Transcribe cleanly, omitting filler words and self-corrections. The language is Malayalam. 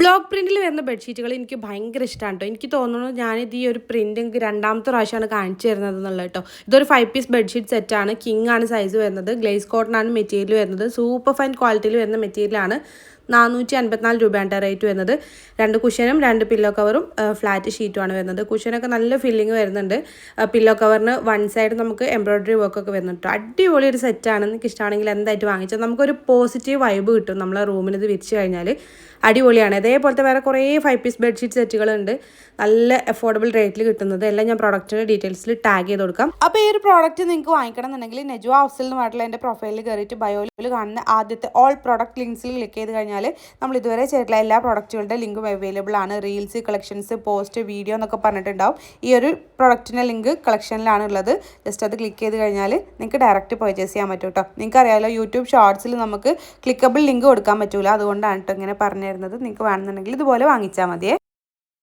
ബ്ലോക്ക് പ്രിന്റിൽ വരുന്ന ബെഡ്ഷീറ്റുകൾ എനിക്ക് ഭയങ്കര ഇഷ്ടമാണ് കേട്ടോ. എനിക്ക് തോന്നുന്നു ഞാനിത് ഈ ഒരു പ്രിന്റ് എനിക്ക് രണ്ടാമത്തെ പ്രാവശ്യമാണ് കാണിച്ചു തരുന്നത് എന്നുള്ളത് കേട്ടോ. ഇതൊരു 5 പീസ് ബെഡ്ഷീറ്റ് സെറ്റാണ്. കിങ് ആണ് സൈസ് വരുന്നത്. ഗ്ലേസ് കോട്ടൺ ആണ് മെറ്റീരിയൽ വരുന്നത്. സൂപ്പർ ഫൈൻ ക്വാളിറ്റിയിൽ വരുന്ന മെറ്റീരിയലാണ്. 454 രൂപയാണ് റേറ്റ് വരുന്നത്. 2 കുഷനും 2 പില്ലോ കവറും ഫ്ലാറ്റ് ഷീറ്റുമാണ് വരുന്നത്. കുഷനൊക്കെ നല്ല ഫില്ലിങ് വരുന്നുണ്ട്. പില്ലോ കവറിന് വൺ സൈഡ് നമുക്ക് എംബ്രോയിഡറി വർക്കൊക്കെ വരുന്നുണ്ട്. അടിപൊളി ഒരു സെറ്റാണ്. നിങ്ങൾക്ക് ഇഷ്ടമാണെങ്കിൽ എന്തായിട്ട് വാങ്ങിച്ചാൽ നമുക്കൊരു പോസിറ്റീവ് വൈബ് കിട്ടും. നമ്മളെ റൂമിന് ഇത് വിരിച്ച് കഴിഞ്ഞാൽ അടിപൊളിയാണ്. ഇതേപോലത്തെ വേറെ കുറേ 5 പീസ് ബെഡ്ഷീറ്റ് സെറ്റുകളുണ്ട് നല്ല അഫോർഡബിൾ റേറ്റിൽ കിട്ടുന്നത്. എല്ലാം ഞാൻ പ്രോഡക്റ്റിൻ്റെ ഡീറ്റെയിൽസിൽ ടാഗ് ചെയ്ത് കൊടുക്കാം. അപ്പോൾ ഈ ഒരു പ്രോഡക്റ്റ് നിങ്ങൾക്ക് വാങ്ങിക്കണം എന്നുണ്ടെങ്കിൽ നെജുവ അഫ്സൽ എന്ന് പറഞ്ഞിട്ടുള്ള എൻ്റെ പ്രൊഫൈലിൽ കയറിയിട്ട് ബയോയിൽ കാണുന്ന ആദ്യത്തെ ഓൾ പ്രോഡക്റ്റ് ലിങ്ക്സിൽ ക്ലിക്ക് ചെയ്ത് കഴിഞ്ഞാൽ നമ്മൾ ഇതുവരെ ചെയ്തിട്ടുള്ള എല്ലാ പ്രോഡക്റ്റുകളുടെ ലിങ്കും അവൈലബിൾ ആണ്. റീൽസ്, കളക്ഷൻസ്, പോസ്റ്റ്, വീഡിയോ എന്നൊക്കെ പറഞ്ഞിട്ടുണ്ടാവും. ഈ ഒരു പ്രൊഡക്റ്റിൻ്റെ ലിങ്ക് കളക്ഷനിലാണ് ഉള്ളത്. ജസ്റ്റ് അത് ക്ലിക്ക് ചെയ്ത് കഴിഞ്ഞാൽ നിങ്ങൾക്ക് ഡയറക്റ്റ് പർച്ചേസ് ചെയ്യാൻ പറ്റും കേട്ടോ. നിങ്ങൾക്ക് അറിയാമല്ലോ യൂട്യൂബ് ഷോർട്സിൽ നമുക്ക് ക്ലിക്കബിൾ ലിങ്ക് കൊടുക്കാൻ പറ്റില്ല. അതുകൊണ്ടാണ് കേട്ടോ ഇങ്ങനെ പറഞ്ഞു തരുന്നത്. നിങ്ങൾക്ക് വേണമെന്നുണ്ടെങ്കിൽ ഇതുപോലെ വാങ്ങിച്ചാൽ മതിയേ.